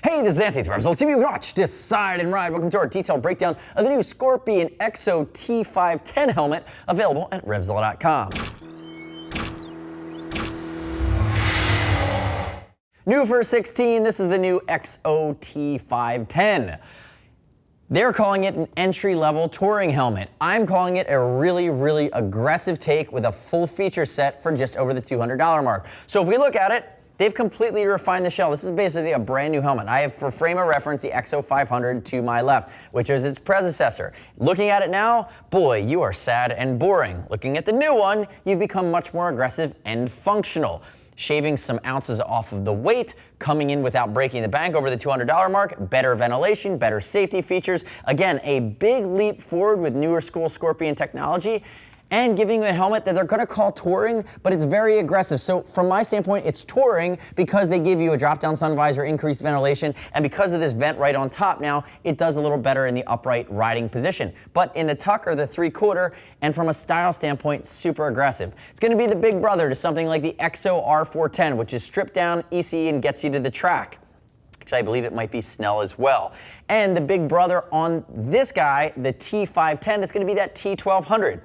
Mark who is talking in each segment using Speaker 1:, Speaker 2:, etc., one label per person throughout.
Speaker 1: Hey, this is Anthony from RevZilla TV. Watch, decide, and ride. Welcome to our detailed breakdown of the new Scorpion EXO-T510 helmet, available at RevZilla.com. New for 16, this is the new EXO-T510. They're calling it an entry-level touring helmet. I'm calling it a really aggressive take with a full feature set for just over the $200 mark. So if we look at it, they've completely refined the shell. This is basically a brand new helmet. I have, for frame of reference, the EXO-500 to my left, which is its predecessor. Looking at it now, boy, you are sad and boring. Looking at the new one, you've become much more aggressive and functional. Shaving some ounces off of the weight, coming in without breaking the bank over the $200 mark, better ventilation, better safety features. Again, a big leap forward with newer school Scorpion technology, and giving you a helmet that they're going to call touring, but it's very aggressive. So from my standpoint, it's touring because they give you a drop-down sun visor, increased ventilation, and because of this vent right on top now, it does a little better in the upright riding position. But in the tuck or the 3/4, and from a style standpoint, super aggressive. It's going to be the big brother to something like the EXO R410, which is stripped down, easy, and gets you to the track. Actually, I believe it might be Snell as well. And the big brother on this guy, the T510, is going to be that T1200.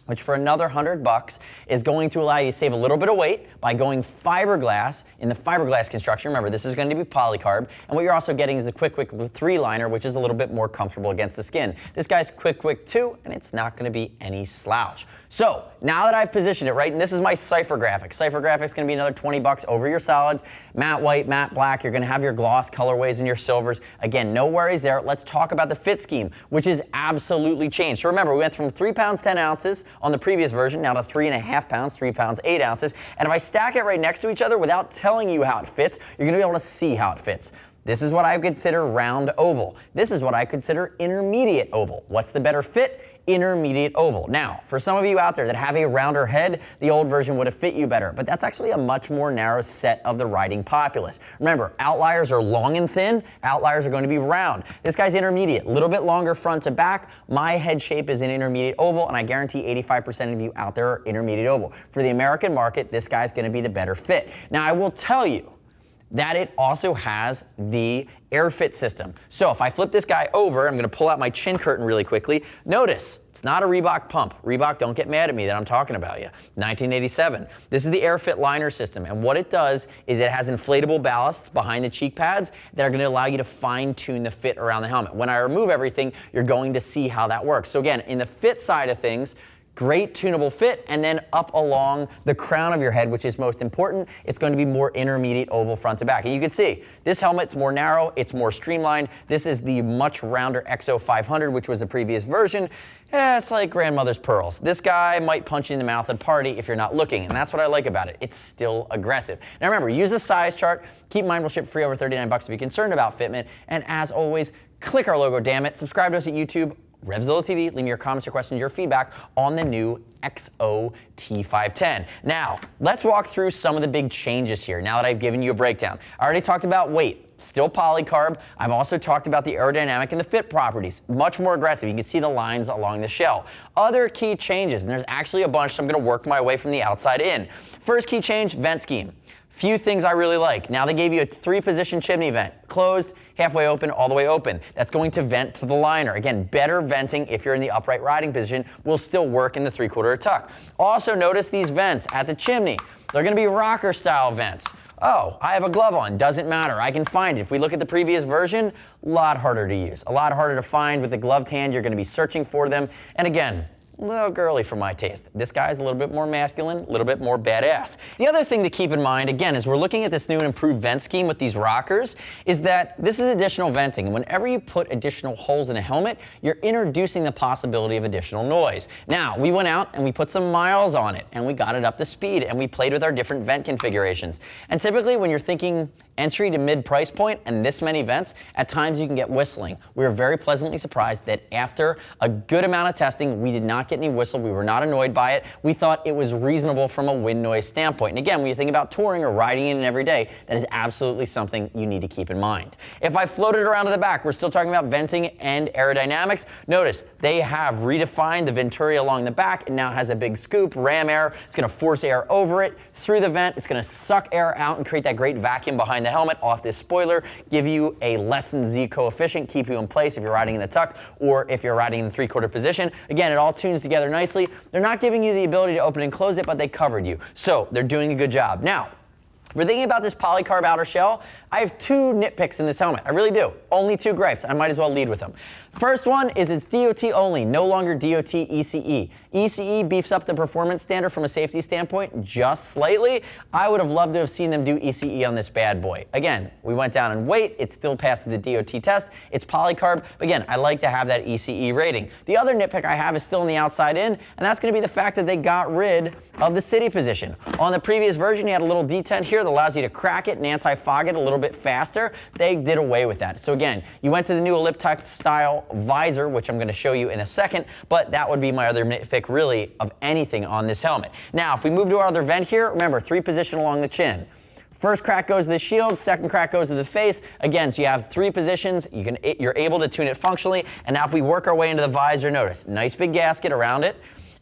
Speaker 1: Which for another $100 is going to allow you to save a little bit of weight by going fiberglass in the fiberglass construction. Remember, this is going to be polycarb, and what you're also getting is a Quick 3 liner, which is a little bit more comfortable against the skin. This guy's Quick 2, and it's not going to be any slouch. So now that I've positioned it right, and this is my Cypher graphic. Cypher graphic's going to be another $20 over your solids. Matte white, matte black. You're going to have your gloss colorways and your silvers. Again, no worries there. Let's talk about the fit scheme, which is absolutely changed. So remember, we went from 3 pounds 10 ounces on the previous version, now to 3.5 pounds, 3 pounds 8 ounces. And if I stack it right next to each other without telling you how it fits, you're going to be able to see how it fits. This is what I consider round oval. This is what I consider intermediate oval. What's the better fit? Intermediate oval. Now, for some of you out there that have a rounder head, the old version would have fit you better, but that's actually a much more narrow set of the riding populace. Remember, outliers are long and thin, outliers are going to be round. This guy's intermediate, a little bit longer front to back. My head shape is an intermediate oval, and I guarantee 85% of you out there are intermediate oval. For the American market, this guy's going to be the better fit. Now, I will tell you that it also has the AirFit system. So if I flip this guy over, I'm going to pull out my chin curtain really quickly. Notice, it's not a Reebok pump. Reebok, don't get mad at me that I'm talking about you. 1987. This is the AirFit liner system, and what it does is it has inflatable ballasts behind the cheek pads that are going to allow you to fine-tune the fit around the helmet. When I remove everything, you're going to see how that works. So again, in the fit side of things, great tunable fit, and then up along the crown of your head, which is most important, it's going to be more intermediate oval front to back. And you can see, this helmet's more narrow, it's more streamlined. This is the much rounder EXO-500, which was the previous version. It's like grandmother's pearls. This guy might punch you in the mouth at a party if you're not looking, and that's what I like about it. It's still aggressive. Now remember, use the size chart. Keep in mind we'll ship free over $39 if you're concerned about fitment. And as always, click our logo, damn it. Subscribe to us at YouTube, RevZilla TV. Leave me your comments, your questions, your feedback on the new EXO-T510. Now, let's walk through some of the big changes here now that I've given you a breakdown. I already talked about weight. Still polycarb. I've also talked about the aerodynamic and the fit properties. Much more aggressive. You can see the lines along the shell. Other key changes, and there's actually a bunch, so I'm going to work my way from the outside in. First key change, vent scheme. Few things I really like. Now they gave you a 3-position chimney vent. Closed, halfway open, all the way open. That's going to vent to the liner. Again, better venting if you're in the upright riding position will still work in the 3/4 tuck. Also notice these vents at the chimney. They're going to be rocker style vents. Oh, I have a glove on, doesn't matter, I can find it. If we look at the previous version, a lot harder to use, a lot harder to find. With a gloved hand, you're going to be searching for them. And again, a little girly for my taste. This guy's a little bit more masculine, a little bit more badass. The other thing to keep in mind, again, as we're looking at this new and improved vent scheme with these rockers, is that this is additional venting. And whenever you put additional holes in a helmet, you're introducing the possibility of additional noise. Now, we went out and we put some miles on it, and we got it up to speed, and we played with our different vent configurations. And typically, when you're thinking entry to mid price point and this many vents, at times you can get whistling. We were very pleasantly surprised that after a good amount of testing, we did not get any whistle. We were not annoyed by it. We thought it was reasonable from a wind noise standpoint. And again, when you think about touring or riding in it every day, that is absolutely something you need to keep in mind. If I float it around to the back, we're still talking about venting and aerodynamics. Notice they have redefined the venturi along the back. It now has a big scoop, ram air. It's going to force air over it through the vent. It's going to suck air out and create that great vacuum behind the helmet off this spoiler, give you a less than Z coefficient, keep you in place if you're riding in the tuck or if you're riding in the 3/4 position. Again, it all tunes together nicely. They're not giving you the ability to open and close it, but they covered you. So they're doing a good job. Now, if we're thinking about this polycarb outer shell, I have 2 nitpicks in this helmet. I really do. Only 2 gripes. I might as well lead with them. First one is it's DOT only, no longer DOT ECE. ECE beefs up the performance standard from a safety standpoint just slightly. I would have loved to have seen them do ECE on this bad boy. Again, we went down in weight. It still passed the DOT test. It's polycarb. But again, I like to have that ECE rating. The other nitpick I have is still on the outside in, and that's going to be the fact that they got rid of the city position. On the previous version, you had a little detent here that allows you to crack it and anti-fog it a little bit faster. They did away with that. So again, you went to the new elliptic style visor, which I'm going to show you in a second, but that would be my other nitpick really of anything on this helmet. Now, if we move to our other vent here, remember 3 position along the chin. First crack goes to the shield, second crack goes to the face. Again, so you have 3 positions. You're able to tune it functionally. And now if we work our way into the visor, notice nice big gasket around it.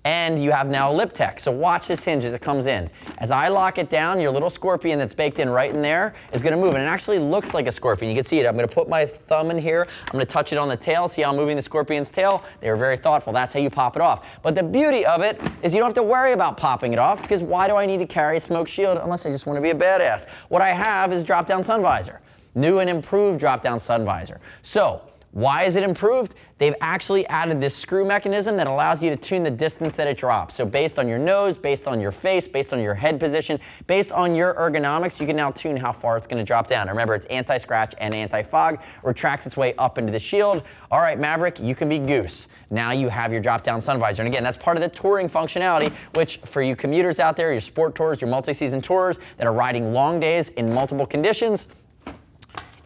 Speaker 1: And you have now elliptic. So watch this hinge as it comes in. As I lock it down, your little Scorpion that's baked in right in there is going to move. And it actually looks like a Scorpion. You can see it. I'm going to put my thumb in here. I'm going to touch it on the tail. See how I'm moving the Scorpion's tail? They were very thoughtful. That's how you pop it off. But the beauty of it is you don't have to worry about popping it off, because why do I need to carry a smoke shield unless I just want to be a badass? What I have is drop-down sun visor. New and improved drop-down sun visor. So why is it improved? They've actually added this screw mechanism that allows you to tune the distance that it drops. So based on your nose, based on your face, based on your head position, based on your ergonomics, you can now tune how far it's going to drop down. Remember, it's anti-scratch and anti-fog, retracts its way up into the shield. All right, Maverick, you can be goose. Now you have your drop-down sun visor. And again, that's part of the touring functionality, which for you commuters out there, your sport tours, your multi-season tours that are riding long days in multiple conditions,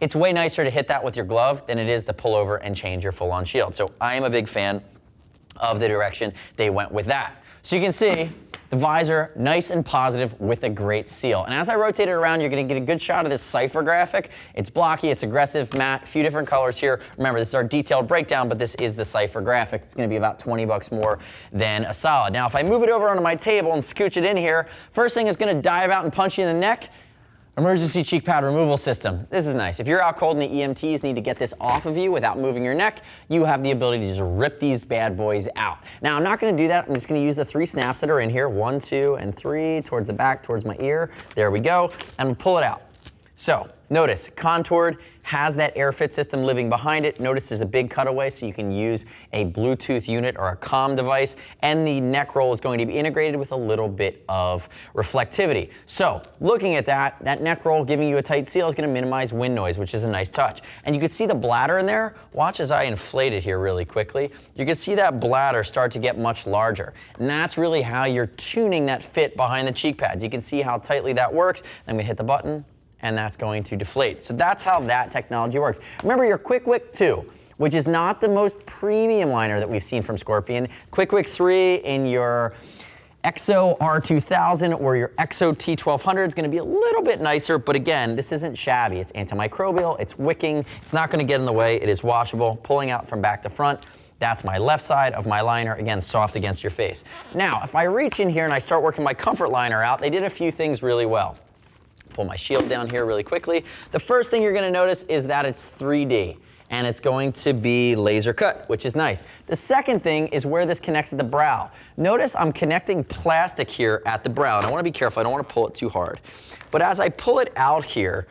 Speaker 1: it's way nicer to hit that with your glove than it is to pull over and change your full-on shield. So I am a big fan of the direction they went with that. So you can see the visor, nice and positive with a great seal. And as I rotate it around, you're going to get a good shot of this cipher graphic. It's blocky, it's aggressive, matte, a few different colors here. Remember, this is our detailed breakdown, but this is the cipher graphic. It's going to be about 20 bucks more than a solid. Now, if I move it over onto my table and scooch it in here, first thing is going to dive out and punch you in the neck. Emergency cheek pad removal system. This is nice. If you're out cold and the EMTs need to get this off of you without moving your neck, you have the ability to just rip these bad boys out. Now, I'm not going to do that. I'm just going to use the 3 snaps that are in here. 1, 2, and 3 towards the back, towards my ear. There we go. And pull it out. So notice, contoured, has that AirFit system living behind it. Notice there's a big cutaway, so you can use a Bluetooth unit or a comm device, and the neck roll is going to be integrated with a little bit of reflectivity. So looking at that neck roll giving you a tight seal is going to minimize wind noise, which is a nice touch. And you can see the bladder in there. Watch as I inflate it here really quickly. You can see that bladder start to get much larger. And that's really how you're tuning that fit behind the cheek pads. You can see how tightly that works. I'm going to hit the button, and that's going to deflate. So that's how that technology works. Remember your Quick Wick 2, which is not the most premium liner that we've seen from Scorpion. Quick Wick 3 in your EXO R2000 or your EXO-T510 is going to be a little bit nicer, but again, this isn't shabby. It's antimicrobial, it's wicking, it's not going to get in the way, it is washable, pulling out from back to front. That's my left side of my liner, again, soft against your face. Now, if I reach in here and I start working my comfort liner out, they did a few things really well. Pull my shield down here really quickly. The first thing you're going to notice is that it's 3D. And it's going to be laser cut, which is nice. The second thing is where this connects to the brow. Notice I'm connecting plastic here at the brow, and I want to be careful. I don't want to pull it too hard. But as I pull it out here,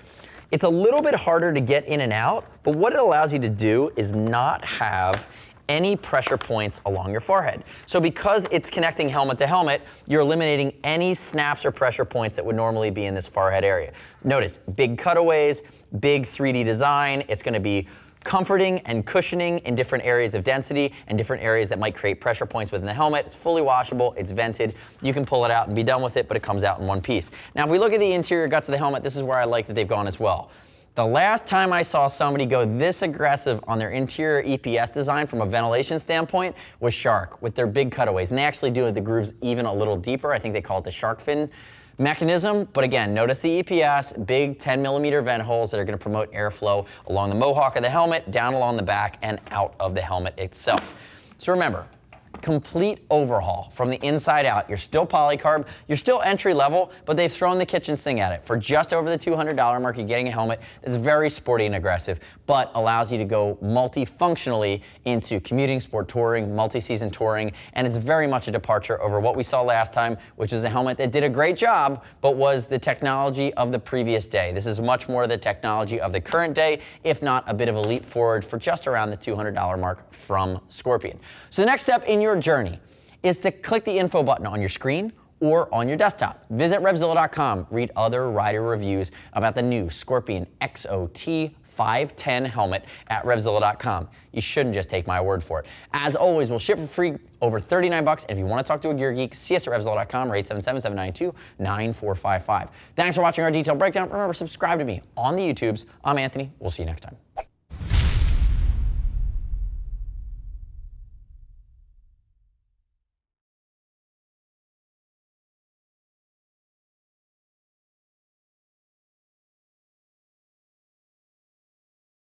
Speaker 1: it's a little bit harder to get in and out, but what it allows you to do is not have any pressure points along your forehead. So because it's connecting helmet to helmet, you're eliminating any snaps or pressure points that would normally be in this forehead area. Notice, big cutaways, big 3D design. It's going to be comforting and cushioning in different areas of density and different areas that might create pressure points within the helmet. It's fully washable, it's vented. You can pull it out and be done with it, but it comes out in one piece. Now, if we look at the interior guts of the helmet, this is where I like that they've gone as well. The last time I saw somebody go this aggressive on their interior EPS design from a ventilation standpoint was Shark with their big cutaways. And they actually do the grooves even a little deeper. I think they call it the shark fin mechanism. But again, notice the EPS, big 10mm vent holes that are going to promote airflow along the mohawk of the helmet, down along the back, and out of the helmet itself. So remember, complete overhaul from the inside out. You're still polycarb, you're still entry level, but they've thrown the kitchen sink at it. For just over the $200 mark, you're getting a helmet that's very sporty and aggressive, but allows you to go multifunctionally into commuting, sport touring, multi-season touring, and it's very much a departure over what we saw last time, which was a helmet that did a great job, but was the technology of the previous day. This is much more the technology of the current day, if not a bit of a leap forward for just around the $200 mark from Scorpion. So the next step in your journey is to click the info button on your screen or on your desktop. Visit RevZilla.com, read other rider reviews about the new Scorpion EXO-T510 Helmet at RevZilla.com. You shouldn't just take my word for it. As always, we'll ship for free over 39 bucks. And if you want to talk to a gear geek, see us at RevZilla.com or 877-792-9455. Thanks for watching our detailed breakdown. Remember, subscribe to me on the YouTubes. I'm Anthony. We'll see you next time.